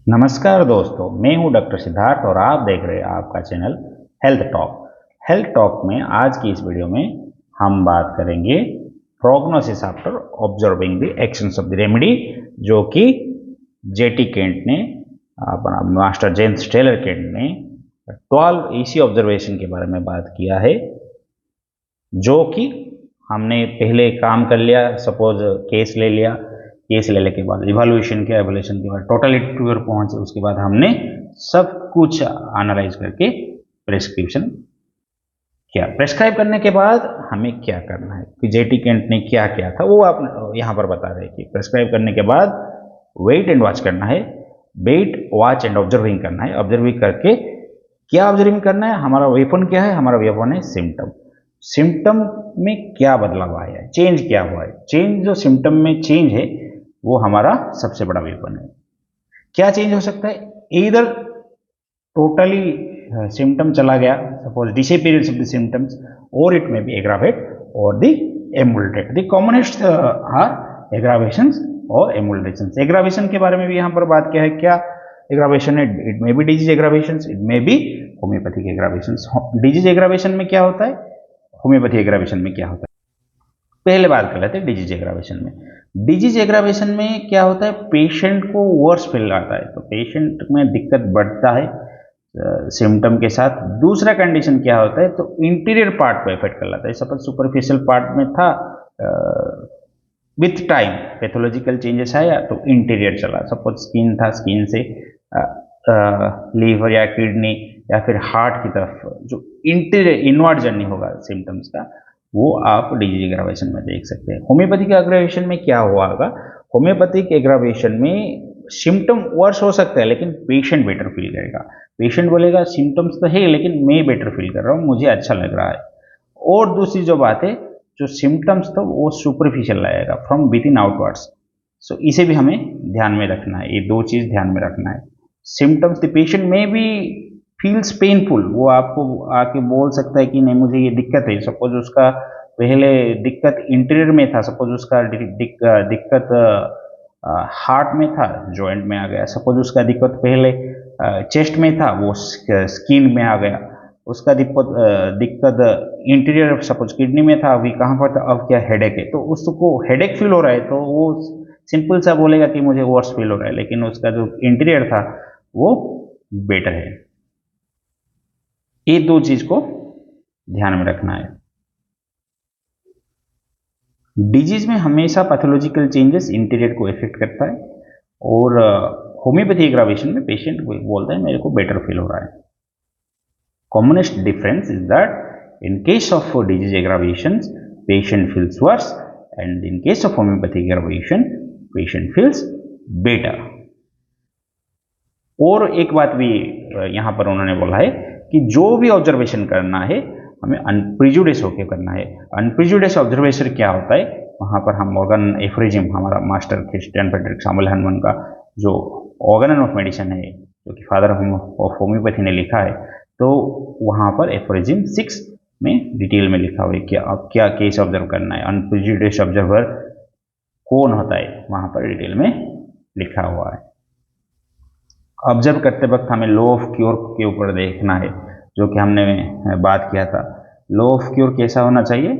नमस्कार दोस्तों, मैं हूं डॉक्टर सिद्धार्थ और आप देख रहे हैं आपका channel health talk. Health talk में आज की इस वीडियो में हम बात करेंगे prognosis after observing the actions of the remedy, जो कि जेटी केंट ने, अपना मास्टर जेम्स टेलर केंट ने 12 इसी ऑब्जर्वेशन के बारे में बात किया है, जो कि हमने पहले काम कर लिया। सपोज केस ले लिया, केस लेने के बाद इवैल्यूएशन किया, इवैल्यूएशन के बाद टोटलिटी पर पहुंचे, उसके बाद हमने सब कुछ एनालाइज करके प्रेस्क्रिप्शन किया। प्रेस्क्राइब करने के बाद हमें क्या करना है कि जेटी केंट ने क्या किया था वो आप यहाँ पर बता रहे हैं कि प्रेस्क्राइब करने के बाद वेट एंड वॉच करना है। वेट, वॉच एंड ऑब्जर्विंग करना है। ऑब्जर्विंग करके क्या ऑब्जर्विंग करना है? हमारा वेपन क्या है? हमारा वेपन है सिम्टम। सिम्टम में क्या बदलाव आया है, चेंज क्या हुआ है? चेंज, जो सिम्टम में चेंज है वो हमारा सबसे बड़ा वेपन है। क्या चेंज हो सकता है? इधर टोटली सिम्टम चला गया, suppose disappearance of the symptoms, or it may be aggravate or the ameliorated. The commonest are aggravations और एमुलेशंस। एग्रावेशन के बारे में भी यहाँ पर बात किया है। क्या एग्रावेशन है? It may be disease aggravations, it may be homeopathic aggravations. Disease aggravation में क्या होता है, होम्योपैथी एग्रावेशन में क्या होता है? पहले बात कर लेते हैं डिजीज एग्रावेशन में। डिजीज एग्रावेशन में क्या होता है? पेशेंट को वर्स फील आता है, तो पेशेंट में दिक्कत बढ़ता है सिम्टम के साथ। दूसरा कंडीशन क्या होता है, तो इंटीरियर पार्ट पे इफेक्ट कर लाता है। सपोज सुपरफिशियल पार्ट में था, विथ टाइम पैथोलॉजिकल चेंजेस आया तो इंटीरियर चला। सपोज स्किन था, स्किन से लीवर या किडनी या फिर हार्ट की तरफ जो इंटीरियर इनवर्ड जर्नी होगा सिम्टम्स का, वो आप डिजीज एग्रावेशन में देख सकते हैं। होम्योपैथिक एग्रावेशन में क्या हुआ होगा? होम्योपैथिक एग्रावेशन में सिम्टम वर्स हो सकता है लेकिन पेशेंट बेटर फील करेगा। पेशेंट बोलेगा सिम्टम्स तो है लेकिन मैं बेटर फील कर रहा हूँ, मुझे अच्छा लग रहा है। और दूसरी जो बात है, जो सिम्टम्स तो वो सुपरफिशियल लाएगा, फ्रॉम विद इन आउटवर्ड्स। सो इसे भी हमें ध्यान में रखना है, ये दो चीज ध्यान में रखना है। सिम्टम्स, द पेशेंट में भी फील्स पेनफुल, वो आपको आके बोल सकता है कि नहीं मुझे ये दिक्कत है। सपोज उसका पहले दिक्कत इंटीरियर में था, सपोज उसका दिक्कत हार्ट में था, जॉइंट में आ गया। सपोज उसका दिक्कत पहले चेस्ट में था, वो स्किन में आ गया। उसका दिक्कत इंटीरियर, सपोज किडनी में था, अभी कहाँ पर था, अब क्या हेडेक है, तो उसको हेडेक फील हो रहा है तो वो सिंपल सा बोलेगा कि मुझे वर्स फील हो रहा है, लेकिन उसका जो इंटीरियर था वो बेटर है। ये दो चीज को ध्यान में रखना है। डिजीज में हमेशा पैथोलॉजिकल चेंजेस इंटीरियर को इफेक्ट करता है, और होम्योपैथी एग्रावेशन में पेशेंट बोलता है मेरे को बेटर फील हो रहा है। Commonest difference is that in case of disease aggravation patient feels worse, and in case of homeopathy aggravation patient feels better. और एक बात भी यहाँ पर उन्होंने बोला है कि जो भी ऑब्जर्वेशन करना है हमें अनप्रिजुडिस होकर करना है। अनप्रिजुडिस ऑब्जर्वेशन क्या होता है? वहाँ पर हम ऑर्गन एफोरिज्म, हमारा मास्टर क्रिस्टियन फ्रेडरिक सैमुअल हनमन का जो ऑर्गन ऑफ मेडिसिन है, जो कि फादर ऑफ होम्योपैथी ने लिखा है, तो वहाँ पर एफोरिज्म 6 में डिटेल में लिखा हुआ है कि अब क्या केस ऑब्जर्व करना है, अनप्रिजुडिस ऑब्जर्वर कौन होता है, वहाँ पर डिटेल में लिखा हुआ है। ऑब्जर्व करते वक्त हमें लॉ ऑफ क्योर के ऊपर देखना है, जो कि हमने बात किया था। लॉ ऑफ क्योर कैसा होना चाहिए?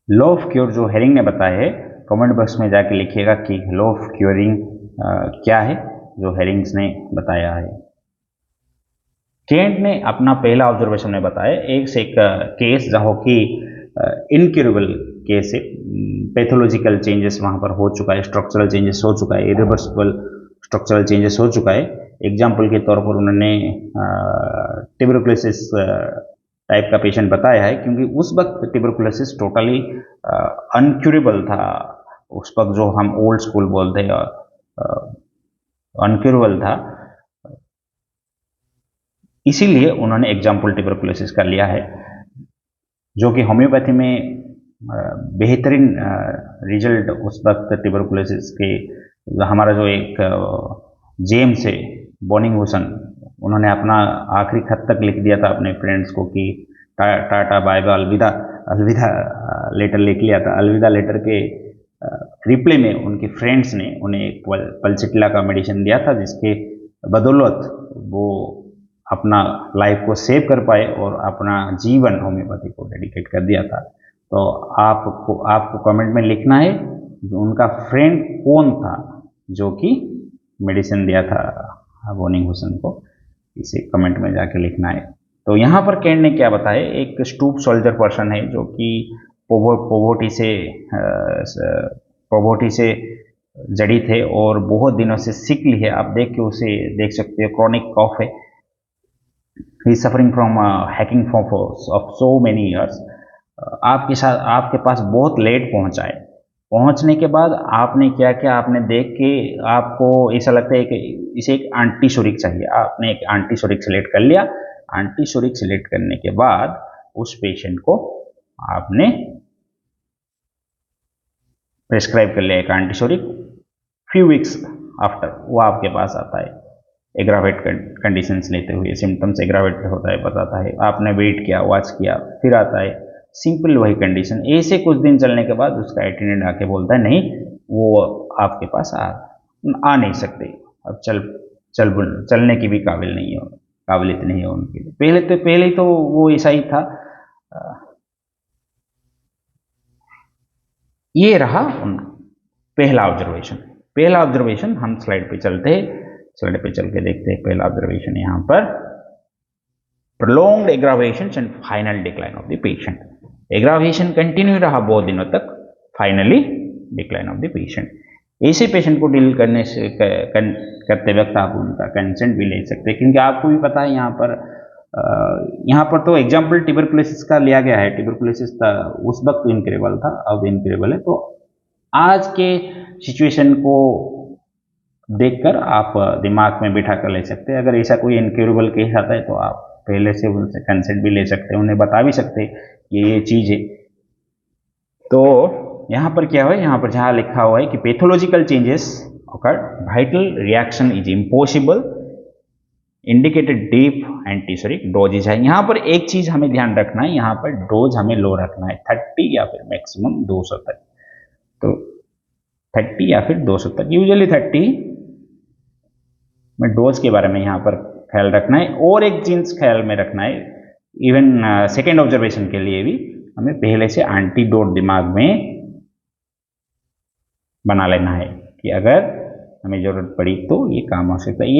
लॉ ऑफ क्योर जो हेरिंग ने बताया है, कमेंट बॉक्स में जाके लिखिएगा कि लॉ ऑफ क्योरिंग क्या है, जो हेरिंग्स ने बताया है। केंट ने अपना पहला ऑब्जर्वेशन में बताया एक से एक केस जहाँ की इनक्यूरेबल केस है, पैथोलॉजिकल चेंजेस वहाँ पर हो चुका है, स्ट्रक्चरल चेंजेस हो चुका है, इरिवर्सिबल स्ट्रक्चरल चेंजेस हो चुका है। एग्जाम्पल के तौर पर उन्होंने ट्यूबरकुलोसिस टाइप का पेशेंट बताया है, क्योंकि उस वक्त ट्यूबरकुलोसिस टोटली अनक्यूरेबल था। उस वक्त जो हम ओल्ड स्कूल बोलते हैं अनक्यूरेबल था, इसीलिए उन्होंने एग्जाम्पल ट्यूबरकुलोसिस का लिया है, जो कि होम्योपैथी में बेहतरीन रिजल्ट उस वक्त ट्यूबरकुलोसिस के। हमारा जो एक जेम्स है बोनिंगहूसन, उन्होंने अपना आखिरी खत तक लिख दिया था अपने फ्रेंड्स को कि टाटा बाय बाय अलविदा, अलविदा लेटर लिख लिया था। अलविदा लेटर के रिप्ले में उनके फ्रेंड्स ने उन्हें एक पल्सिटिला का मेडिसिन दिया था, जिसके बदौलत वो अपना लाइफ को सेव कर पाए और अपना जीवन होम्योपैथी को डेडिकेट कर दिया था। तो आपको कमेंट में लिखना है जो उनका फ्रेंड कौन था जो कि मेडिसिन दिया था बोनी हुसैन को, इसे कमेंट में जाके लिखना है। तो यहाँ पर कैंट ने क्या बताया, एक स्टूप सोल्जर पर्सन है जो कि पोवर्टी से जड़ी थे और बहुत दिनों से सिक ली है। आप उसे देख सकते हो, क्रॉनिक कॉफ है, he is suffering from hacking of so many years. आपके पास बहुत लेट पहुंचा है। पहुंचने के बाद आपने क्या किया, आपने देख के आपको ऐसा लगता है कि इसे एक एंटीशोरिक चाहिए, आपने एक एंटीशोरिक सिलेक्ट कर लिया। एंटीशोरिक सिलेक्ट करने के बाद उस पेशेंट को आपने प्रेस्क्राइब कर लिया एक एंटीशोरिक। फ्यू वीक्स आफ्टर वो आपके पास आता है एग्रावेट कंडीशंस लेते हुए, सिम्टम्स एग्रावेट होता है, बताता है, आपने वेट किया, वॉच किया, फिर आता है सिंपल वही कंडीशन। ऐसे कुछ दिन चलने के बाद उसका एटेंडेंट आके बोलता है नहीं वो आपके पास आ नहीं सकते, अब चलने की भी काबिलियत नहीं है उनके लिए। पहले तो वो ऐसा ही था। ये रहा पहला ऑब्जर्वेशन। हम स्लाइड पे चल के देखते हैं पहला ऑब्जर्वेशन। यहाँ पर prolonged aggravations and final decline of the patient। Aggravation continue रहा बहुत दिनों तक, finally decline of the patient. ऐसे पेशेंट को डील करते वक्त आप उनका कंसेंट भी ले सकते हैं, क्योंकि आपको भी पता है यहाँ पर तो एग्जाम्पल ट्यूबरकुलोसिस का लिया गया है। ट्यूबरकुलोसिस था उस वक्त इनक्रेबल था, अब इनक्रेबल है। तो आज के सिचुएशन को देखकर आप दिमाग में बिठा कर ले सकते हैं। अगर ऐसा कोई इनक्रेबल केस आता है तो आप पहले से उनसे कंसेंट भी ले सकते हैं, उन्हें बता भी सकते हैं ये चीज़ है। तो यहाँ पर क्या है, यहाँ पर जहाँ लिखा हुआ है कि pathological changes occurred, vital reaction is impossible, indicated deep antipsoric doses है। यहाँ पर एक चीज हमें ध्यान रखना है, यहाँ पर डोज हमें लो रखना है 30 या फिर मैक्सिमम 200 तक। तो 30 या फिर 200 तक, यूजुअली 30 में डोज के बारे में यहाँ पर ख्याल रखना है। और एक चीज ख्याल में रखना है, इवन सेकेंड ऑब्जर्वेशन के लिए भी हमें पहले से एंटीडोट दिमाग में बना लेना है कि अगर हमें जरूरत पड़ी तो ये काम हो सकता है।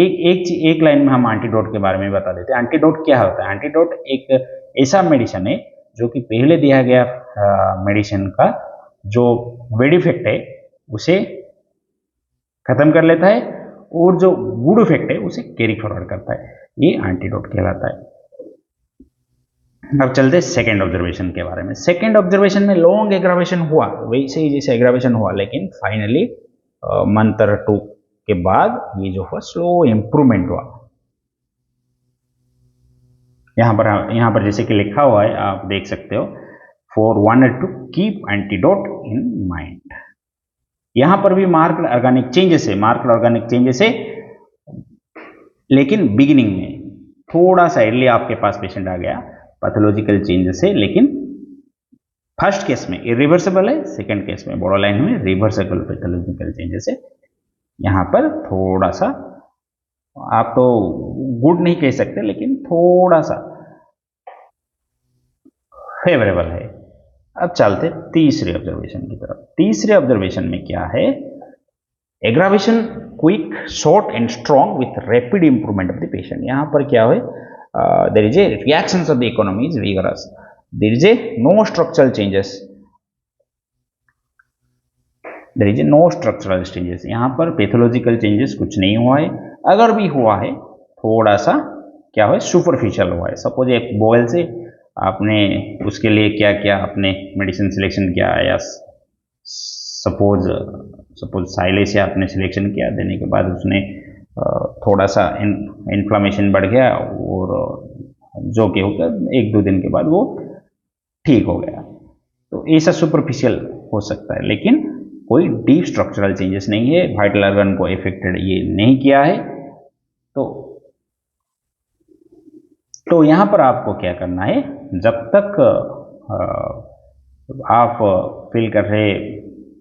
एक लाइन में हम एंटीडोट के बारे में बता देते हैं। एंटीडोट क्या होता है? एंटीडोट एक ऐसा मेडिसिन है जो कि पहले दिया गया मेडिसिन का जो बैड इफेक्ट है उसे खत्म कर लेता है और जो गुड इफेक्ट है उसे कैरी फॉरवर्ड करता है। ये एंटीडोट कहलाता है। अब चलते हैं सेकेंड ऑब्जर्वेशन के बारे में। सेकेंड ऑब्जर्वेशन में लॉन्ग एग्रावेशन हुआ, वैसे ही जैसे एग्रावेशन हुआ, लेकिन फाइनली मंथ 2 के बाद ये जो हुआ स्लो इंप्रूवमेंट हुआ। यहाँ पर जैसे कि लिखा हुआ है, आप देख सकते हो, for one two keep antidote in mind. यहाँ पर भी मार्क्ड ऑर्गेनिक चेंजेस है, लेकिन बिगिनिंग में थोड़ा सा अर्ली आपके पास पेशेंट आ गया, पैथोलॉजिकल चेंजेस है, लेकिन फर्स्ट केस में इरिवर्सिबल है, सेकंड केस में बॉर्डरलाइन में रिवर्सिबल पैथोलॉजिकल चेंजेस है। यहाँ पर थोड़ा सा, आप तो गुड नहीं कह सकते, लेकिन थोड़ा सा फेवरेबल है। अब चलते तीसरे ऑब्जर्वेशन की तरफ। तीसरे ऑब्जर्वेशन में क्या है? Aggravation quick, short and strong with rapid improvement of the patient. यहाँ पर क्या है? there is a reactions of the economy is vigorous, there is a no structural changes, यहाँ पर पैथोलॉजिकल चेंजेस कुछ नहीं हुआ है, अगर भी हुआ है थोड़ा सा क्या है, सुपरफिशियल हुआ है। सपोज एक बॉयल से आपने उसके लिए क्या किया, आपने मेडिसिन सिलेक्शन किया, या सपोज साइले से आपने सिलेक्शन किया, देने के बाद उसने थोड़ा सा इन्फ्लामेशन बढ़ गया और जो कि होगा 1-2 दिन के बाद वो ठीक हो गया। तो ऐसा सुपरफिशियल हो सकता है, लेकिन कोई डीप स्ट्रक्चरल चेंजेस नहीं है, वाइटल ऑर्गन को इफेक्टेड ये नहीं किया है। तो यहाँ पर आपको क्या करना है, जब तक आप फील कर रहे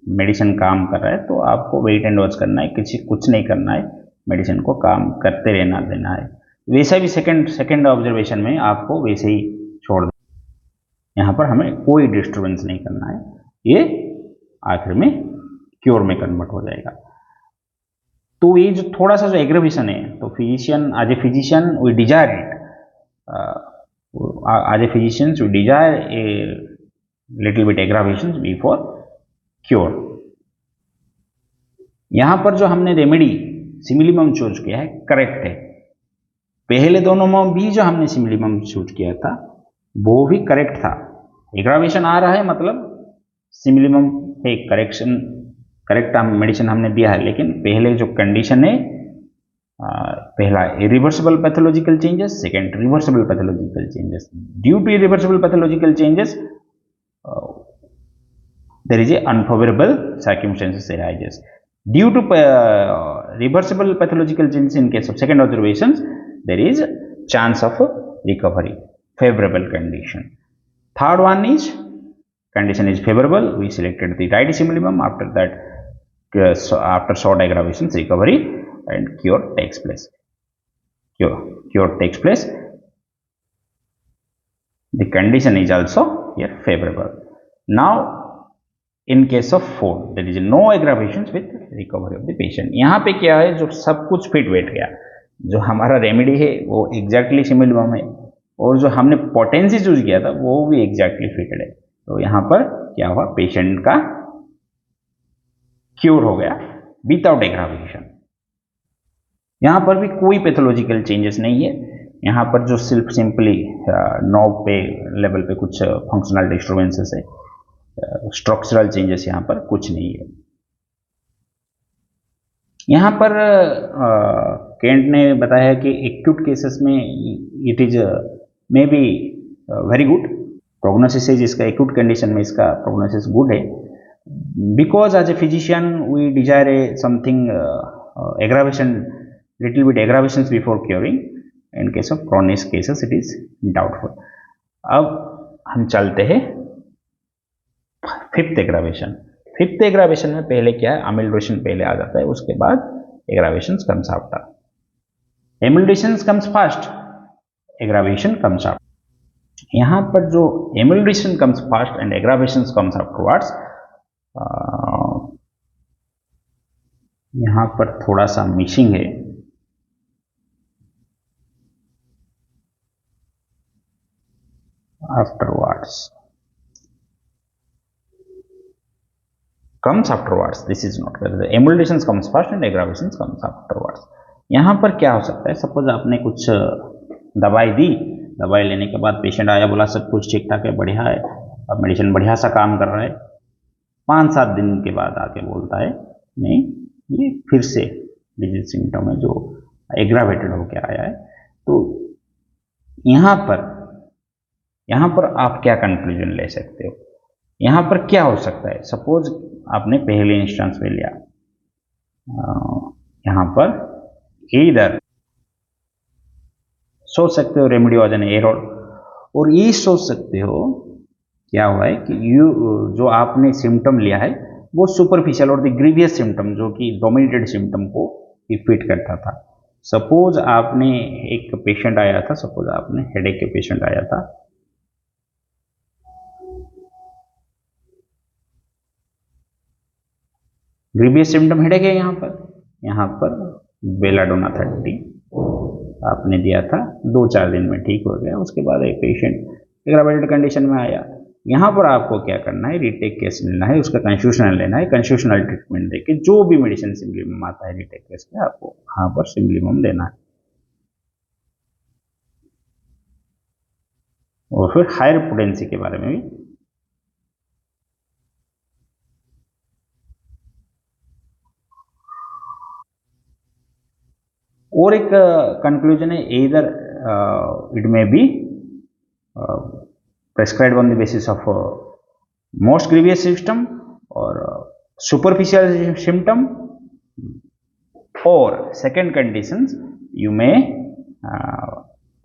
मेडिसिन काम कर रहा है तो आपको वेट एंड वॉच करना है, कुछ नहीं करना है, मेडिसिन को काम करते रहना देना है। वैसा भी सेकंड ऑब्जर्वेशन में आपको वैसे ही छोड़ देना, यहाँ पर हमें कोई डिस्टर्बेंस नहीं करना है, ये आखिर में क्योर में कन्वर्ट हो जाएगा। तो ये जो थोड़ा सा जो एग्रेवेशन है, तो physician as a physician we desire it, as a physician we desire a little bit aggravation before cure. यहां पर जो हमने रेमेडी सिमिलिमम चूज किया है करेक्ट है। पहले दोनों में भी जो हमने सिमिलिमम चूज किया था वो भी करेक्ट था। एग्रावेशन आ रहा है मतलब सिमिलिमम पे करेक्ट मेडिसिन हमने दिया है, लेकिन पहले जो कंडीशन है, पहला irreversible pathological changes, second reversible pathological changes. Due to irreversible pathological changes there is a unfavorable circumstances arises. Due to reversible pathological changes in case of second observations, there is a chance of recovery, favorable condition. Third one is condition is favorable, we selected the right simillimum. After that, after short aggravations, recovery and cure takes place. Cure takes place. The condition is also here favorable. Now in case of 4 there is no aggravations with recovery of the patient. यहाँ पे क्या है, जो सब कुछ fit बैठ गया, जो हमारा रेमेडी है वो एग्जैक्टली सिमिलिमम है और जो हमने पोटेंसी चूज किया था वो भी एग्जैक्टली फिटेड है। तो यहाँ पर क्या हुआ, पेशेंट का क्योर हो गया विदाउट एग्रावेशन। यहाँ पर भी कोई पैथोलॉजिकल चेंजेस नहीं है। यहाँ पर जो सिंपली नॉब पे लेवल पे कुछ फंक्शनल डिस्टर्बेंसेस है, स्ट्रक्चरल चेंजेस यहाँ पर कुछ नहीं है। यहाँ पर केंट ने बताया कि एक्यूट केसेस में it is may be very good prognosis है, जिसका एक्यूट कंडीशन में इसका प्रोग्नोसिस गुड है, because as a physician we desire a something aggravation, little bit aggravations before curing. In case of chronic cases it is doubtful. अब हम चलते हैं fifth aggravation में पहले क्या है, अमिल्ड्रेशन पहले आ जाता है, उसके बाद aggravation comes after. Amelioration comes first, aggravation comes after. यहाँ पर जो amelioration comes first and aggravation comes afterwards, यहाँ पर थोड़ा सा मिसिंग है। Afterwards comes afterwards, this is not correct. The emulsions comes first and aggravations comes afterwards. यहाँ पर क्या हो सकता है, सपोज आपने कुछ दवाई दी, दवाई लेने के बाद पेशेंट आया, बोला सब कुछ ठीक ठाक है, बढ़िया है, अब मेडिसिन बढ़िया सा काम कर रहा है। 5-7 दिन के बाद आके बोलता है नहीं, ये फिर से डिजीज सिम्टम है जो एग्रावेटेड होकर आया है। तो यहाँ पर आप क्या कंक्लूजन ले सकते हो, यहाँ पर क्या हो सकता है। सपोज आपने पहले इंस्टेंस में लिया, यहाँ पर इधर सोच सकते हो रेमेडी वाज एन एरर, और ये सोच सकते हो क्या हुआ है कि जो आपने सिम्टम लिया है वो सुपरफिशियल और द ग्रीवियस सिम्टम जो कि डोमिनेटेड सिम्टम को फिट करता था। सपोज आपने एक पेशेंट आया था, सपोज आपने हेडेक के पेशेंट आया था, ग्रीवियस सिम्टम हेडेक है, यहाँ पर बेलाडोना 30 आपने दिया था, 2-4 दिन में ठीक हो गया। उसके बाद एक पेशेंट एग्रावेटेड कंडीशन में आया, यहाँ पर आपको क्या करना है, रीटेक केस लेना है, उसका कंस्टिट्यूशनल लेना है, कंस्टिट्यूशनल ट्रीटमेंट देके जो भी मेडिसिन सिमिलिमम आता है रीटेक केस में आपको यहाँ पर सिमिलिमम देना है। और फिर हायर पोटेंसी के बारे में भी और एक कंक्लूजन है, इधर it may B prescribed on the basis of most grievous symptom or superficial symptom, or second conditions you may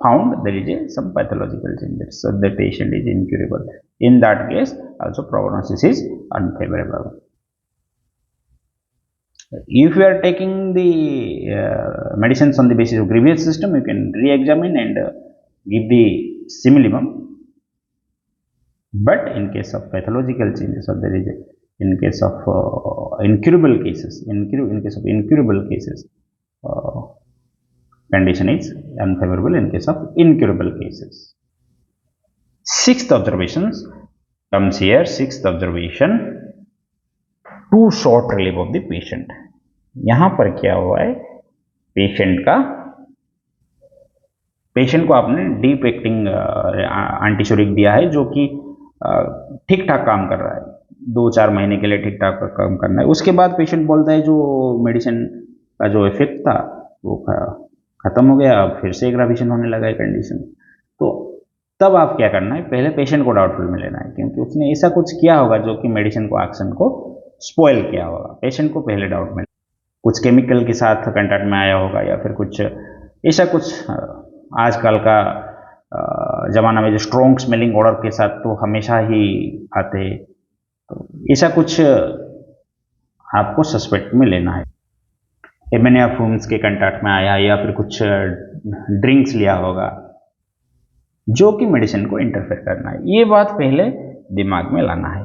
found there is some pathological changes, so the patient is incurable. In that case also prognosis is unfavorable. If you are taking the medicines on the basis of grievous system, you can re-examine and give the simillimum. But in case of pathological changes, or there is in case of incurable cases, in case of incurable cases, uh, condition is unfavorable in case of incurable cases. Sixth observations comes here. Sixth observation, too short relief of the patient. यहां पर क्या हुआ है, patient को आपने deep acting एंटीशोरिक दिया है जो कि ठीक ठाक काम कर रहा है, 2-4 महीने के लिए ठीक ठाक काम करना है। उसके बाद पेशेंट बोलता है जो मेडिसिन का जो इफेक्ट था वो खत्म हो गया, अब फिर से एग्रावेशन होने लगा है कंडीशन। तो तब आप क्या करना है, पहले पेशेंट को डाउटफुल में लेना है, क्योंकि उसने ऐसा कुछ किया होगा जो कि मेडिसिन को एक्शन को स्पॉइल किया होगा। पेशेंट को पहले डाउट में, कुछ केमिकल के साथ कंटैक्ट में आया होगा, या फिर कुछ ऐसा कुछ आजकल का ज़माना में जो स्ट्रॉन्ग स्मेलिंग ऑर्डर के साथ तो हमेशा ही आते, तो ऐसा कुछ आपको सस्पेक्ट में लेना है। एमोनिया फ्यूम्स के कंटैक्ट में आया, या फिर कुछ ड्रिंक्स लिया होगा जो कि मेडिसिन को इंटरफेयर करना है, ये बात पहले दिमाग में लाना है।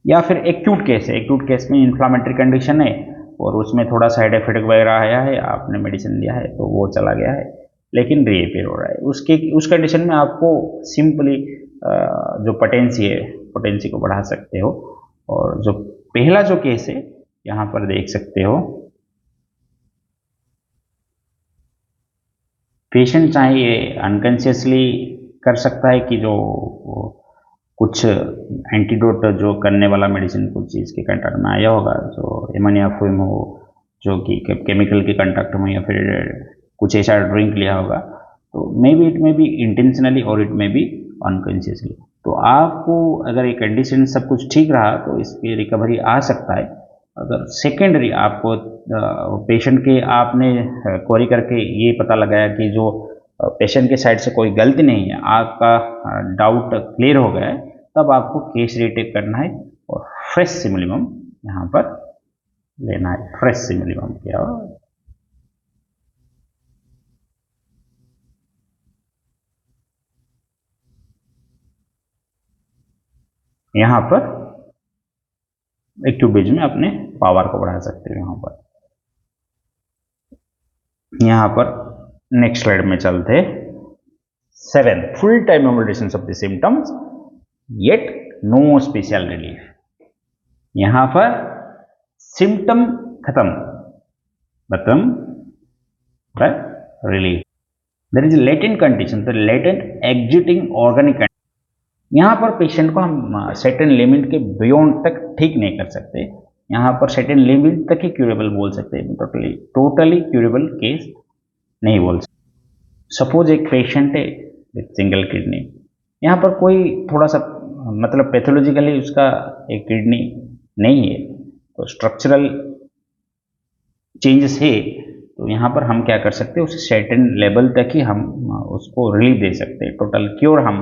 या फिर एक्यूट केस है, एक्यूट केस में इन्फ्लामेटरी कंडीशन है और उसमें थोड़ा साइड इफेक्ट वगैरह आया है, आपने मेडिसिन लिया है तो वो चला गया है, लेकिन रीअपीयर हो रहा है, उस कंडीशन में आपको सिंपली जो पोटेंसी को बढ़ा सकते हो। और जो पहला जो केस है यहाँ पर देख सकते हो, पेशेंट चाहे ये अनकॉन्शियसली कर सकता है कि जो कुछ एंटीडोट जो करने वाला मेडिसिन कुछ चीज़ के कंटैक्ट में आया होगा, जो एमोनिया फ्यूम हो जो कि केमिकल के कंटैक्ट में, या फिर कुछ ऐसा ड्रिंक लिया होगा, तो may be it may B intentionally और इट मे बी अनकॉन्शियसली। तो आपको अगर ये कंडीशन सब कुछ ठीक रहा तो इसकी रिकवरी आ सकता है। अगर सेकेंडरी आपको पेशेंट के आपने क्वेरी करके ये पता लगाया कि जो पेशेंट के साइड से कोई गलती नहीं है, आपका डाउट क्लियर हो गया है, तब आपको केस रीटेक करना है और फ्रेश सिमुलिमम यहाँ पर लेना है। फ्रेश सिमुलिमम क्या हो, यहाँ पर एक्टिव बेज में अपने पावर को बढ़ा सकते हो। यहाँ पर नेक्स्ट स्लाइड में चलते। 7 full time memorization of the symptoms yet no special relief. यहाँ पर सिम्टम खत्म, पर relief. There is latent condition, the latent existing organic. यहाँ पर पेशेंट को हम सर्टेन लिमिट के बियॉन्ड तक ठीक नहीं कर सकते, यहाँ पर सर्टेन लिमिट तक ही क्यूरेबल बोल सकते हैं, टोटली क्यूरेबल केस नहीं बोल सकते। सपोज एक पेशेंट है विथ सिंगल किडनी, यहाँ पर कोई थोड़ा सा मतलब पैथोलॉजिकली उसका एक किडनी नहीं है, तो स्ट्रक्चरल चेंजेस है, तो यहाँ पर हम क्या कर सकते हैं, उसे सर्टेन लेवल तक ही हम उसको रिलीफ दे सकते हैं, टोटल क्योर हम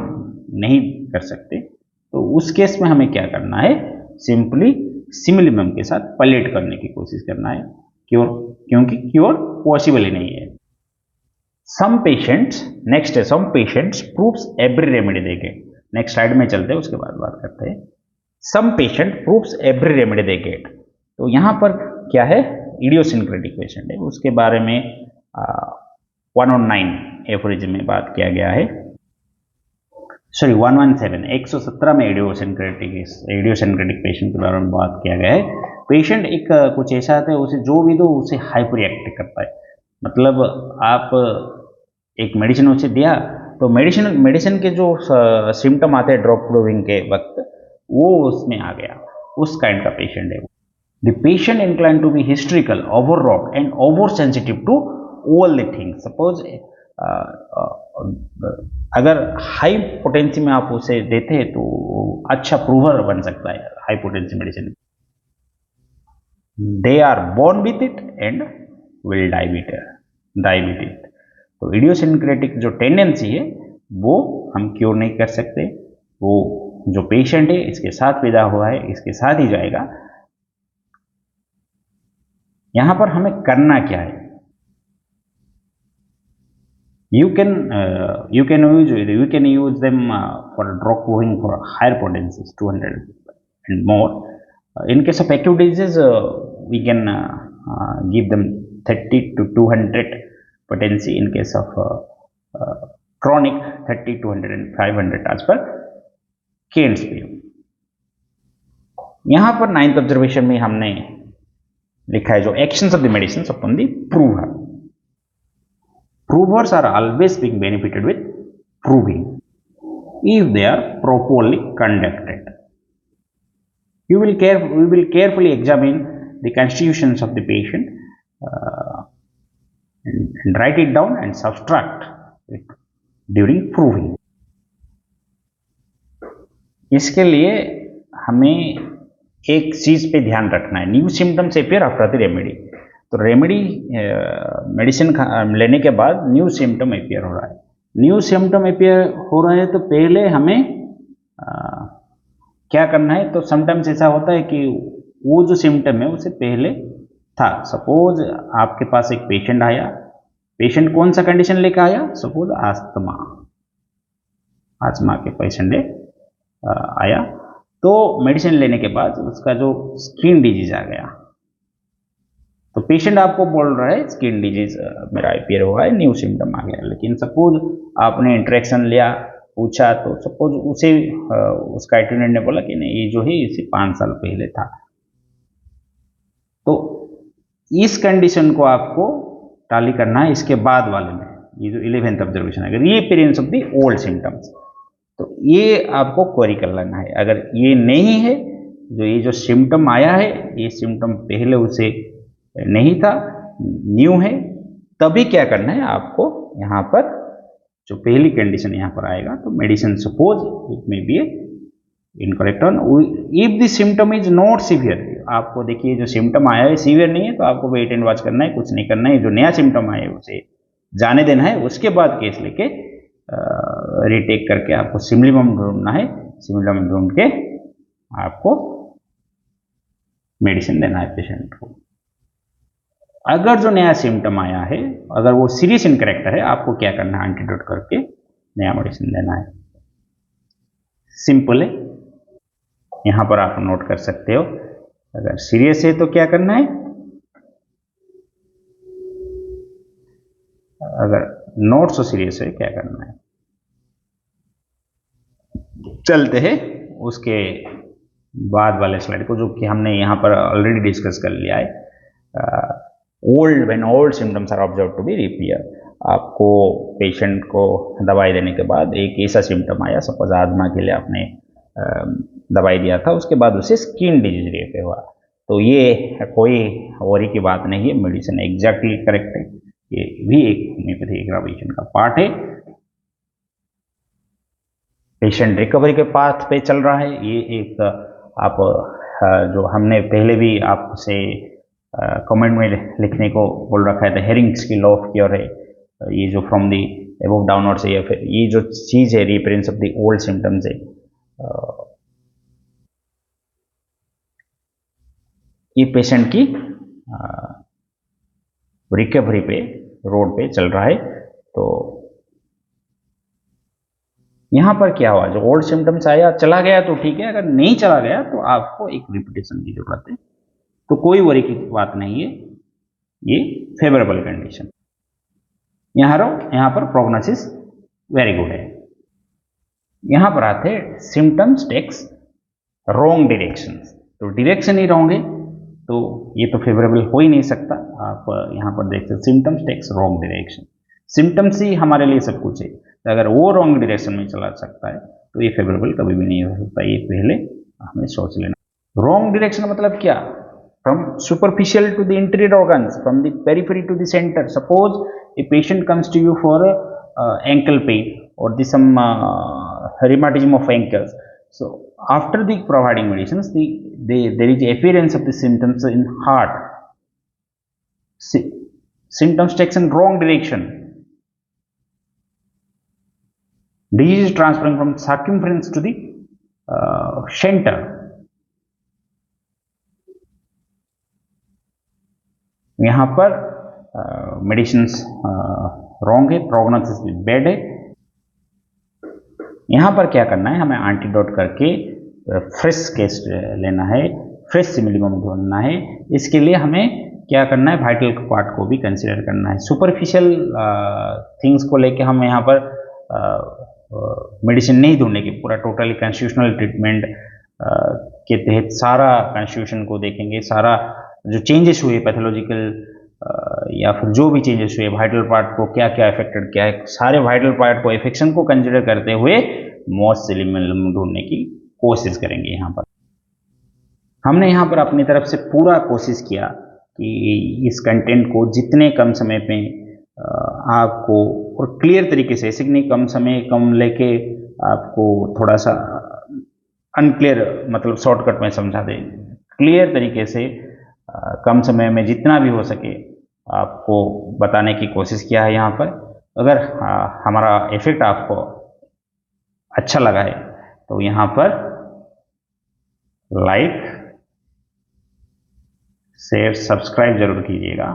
नहीं कर सकते। तो उस केस में हमें क्या करना है, सिंपली सिमुलिमम के साथ पलेट करने की कोशिश करना है, क्योंकि क्योर पॉसिबल ही नहीं है। सम पेशेंट्स, नेक्स्ट है some patients proves every remedy they get. Next slide में चलते हैं, उसके बाद बात करते हैं। Some patient proves every remedy they get, तो यहाँ पर क्या है, इडियोसिंक्रेटिक पेशेंट है, उसके बारे में 109 एफोरिज्म में बात किया गया है, सॉरी 117 में इडियोसिंक्रेटिक पेशेंट के बारे में बात किया गया है। पेशेंट एक कुछ ऐसा आता है, उसे जो भी दो उसे हाइपर रिएक्ट करता है, मतलब आप एक मेडिसिन उसे दिया तो मेडिसिन के जो सिम्टम आते हैं ड्रॉप प्रूविंग के वक्त वो उसमें आ गया, उस काइंड का पेशेंट है। The patient incline to be hysterical, ओवरवrought and over sensitive to all the things. Suppose अगर हाई पोटेंसी में आप उसे देते हैं तो अच्छा प्रूवर बन सकता है high potency medicine. They are born with it and will die with it. तो इडियोसिंक्रेटिक जो टेंडेंसी है वो हम क्योर नहीं कर सकते, वो जो पेशेंट है इसके साथ पैदा हुआ है, इसके साथ ही जाएगा। यहाँ पर हमें करना क्या है, you can use them for drug proving for higher potencies 200 and more. In case of acute diseases, we can give them 30 to 200 potency. In case of chronic, 30, 200 and 500 as per Keynes view. यहाँ पर 9th observation में हमने लिखा है जो actions of the medicine upon the prover. Provers are always being benefited with proving if they are properly conducted. We will carefully examine the constitutions of the patient and write it down and subtract it during proving. इसके लिए हमें एक चीज पे ध्यान रखना है, new symptoms appear after the remedy. तो रेमेडी मेडिसिन लेने के बाद न्यू सिम्टम अपियर हो रहा है. न्यू सिम्टम अपियर हो रहा है तो पहले हमें क्या करना है. तो समटाइम्स ऐसा होता है कि वो जो सिम्टम है उसे पहले था. सपोज आपके पास एक पेशेंट आया, पेशेंट कौन सा कंडीशन लेकर आया, सपोज आस्थमा के पेशेंट आया. तो मेडिसिन लेने के बाद उसका जो स्किन डिजीज आ गया, तो पेशेंट आपको बोल रहा है स्किन डिजीज मेरा अपियर हुआ है, न्यू सिम्टम आ गया. लेकिन सपोज आपने इंट्रैक्शन लिया, पूछा, तो सपोज उसे उसका अटेंडेंट ने बोला कि नहीं ये जो है इसे 5 साल पहले था. तो इस कंडीशन को आपको टाली करना है इसके बाद वाले में. ये जो 11th ऑब्जर्वेशन है, अगर ये appearance of the old symptoms, तो ये आपको क्वेरी कर लेना है. अगर ये नहीं है, जो ये जो सिम्टम आया है ये सिम्टम पहले उसे नहीं था, न्यू है, तभी क्या करना है आपको. यहाँ पर जो पहली कंडीशन यहाँ पर आएगा, तो medicine suppose it may be incorrect on if the symptom is not severe. आपको देखिए जो सिम्टम आया है सीवियर नहीं है, तो आपको वेट एंड वॉच करना है, कुछ नहीं करना है. जो नया सिम्टम आया है उसे जाने देना है, उसके बाद केस लेके रिटेक करके आपको सिमिलम ढूंढना है. सिमिलम ढूंढ के आपको मेडिसिन देना है पेशेंट को. अगर जो नया सिम्टम आया है, अगर वो सीरियस इनकरेक्टर है, आपको क्या करना है, एंटीडोट करके नया मेडिसिन देना है. सिंपल है, यहां पर आप नोट कर सकते हो. अगर सीरियस है तो क्या करना है, अगर नॉट सो सीरियस है क्या करना है. चलते हैं उसके बाद वाले स्लाइड को, जो कि हमने यहां पर ऑलरेडी डिस्कस कर लिया है. when old symptoms are observed to be reappear. आपको पेशेंट को दवाई देने के बाद एक ऐसा सिम्टम आया, सपोज आस्थमा के लिए आपने दवाई दिया था, उसके बाद उसे स्किन डिजीज रिएक्ट हुआ. तो ये कोई वरी की बात नहीं है, मेडिसिन एग्जैक्टली करेक्ट है. ये भी एक होम्योपैथी एग्रावेशन का पार्ट है. पेशेंट रिकवरी के पाथ पे चल रहा है. ये एक आप जो हमने पहले भी आपसे कमेंट में लिखने को बोल रखा है, तो हेरिंग्स की लॉ ऑफ क्योर है. ये जो फ्रॉम दी अबव डाउनवर्ड से, या फिर ये जो चीज है रिअपीयरेंस ऑफ द ओल्ड सिम्टम्स है, ये पेशेंट की रिकवरी पे रोड पे चल रहा है. तो यहां पर क्या हुआ, जो ओल्ड सिम्टम्स आया चला गया तो ठीक है, अगर नहीं चला गया तो आपको एक रिपीटेशन की जरूरत है. तो कोई वरी की बात नहीं है, ये फेवरेबल कंडीशन. यहां पर प्रोग्नोसिस वेरी गुड है. यहां पर आते हैं सिम्टम्स टेक्स रॉन्ग डायरेक्शंस. तो डायरेक्शन ही रॉन्ग है, तो ये तो फेवरेबल हो ही नहीं सकता. आप यहां पर देखते हैं symptoms takes wrong direction. Symptoms ही हमारे लिए सब कुछ है, तो अगर वो रॉन्ग डायरेक्शन में चला सकता है तो ये फेवरेबल कभी भी नहीं हो सकता. ये पहले हमें सोच लेना. रॉन्ग डायरेक्शन मतलब क्या, from superficial to the interior organs, from the periphery to the center. Suppose a patient comes to you for ankle pain or some rheumatism of ankles. So after the providing medicines, there is appearance of the symptoms in heart. Symptoms takes in wrong direction. Disease is transferring from circumference to the center. यहाँ पर medicine wrong है, prognosis bad है। यहाँ पर क्या करना है, हमें एंटीडोट करके फ्रेश केस लेना है, फ्रेश सिमिलीगम ढूंढना है। इसके लिए हमें क्या करना है, वाइटल पार्ट को भी कंसीडर करना है। सुपरफिशियल थिंग्स को लेके हम यहाँ पर मेडिसिन नहीं ढूंढेंगे, पूरा टोटली कॉन्स्टिट्यूशनल ट्रीटमेंट के तहत सारा कॉन्स्टिट्यूशन को देखेंगे, सारा जो चेंजेस हुए पैथोलॉजिकल या फिर जो भी चेंजेस हुए वाइटल पार्ट को क्या क्या अफेक्टेड किया है, सारे वाइटल पार्ट को इफेक्शन को कंसिडर करते हुए मोस्ट सिमिलीगम ढूंढने की कोशिश करेंगे। यहाँ पर हमने यहाँ पर अपनी तरफ से पूरा कोशिश किया कि इस कंटेंट को जितने कम समय पे आपको और क्लियर तरीके से, ऐसे नहीं कम समय कम लेके आपको थोड़ा सा अनक्लियर मतलब शॉर्टकट में समझा दें, क्लियर तरीके से कम समय में जितना भी हो सके आपको बताने की कोशिश किया है। यहाँ पर अगर हमारा इफेक्ट आपको अच्छा लगा है तो यहाँ पर लाइक शेयर सब्सक्राइब जरूर कीजिएगा।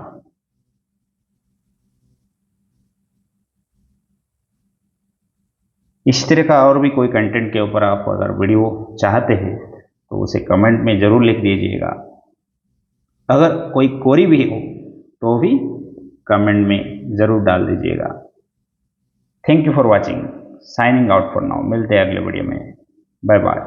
इस तरह का और भी कोई कंटेंट के ऊपर आप अगर वीडियो चाहते हैं तो उसे कमेंट में जरूर लिख दीजिएगा। अगर कोई क्वेरी भी हो तो भी कमेंट में जरूर डाल दीजिएगा। Thank you for watching, signing out for now. मिलते हैं अगले वीडियो में, बाय बाय।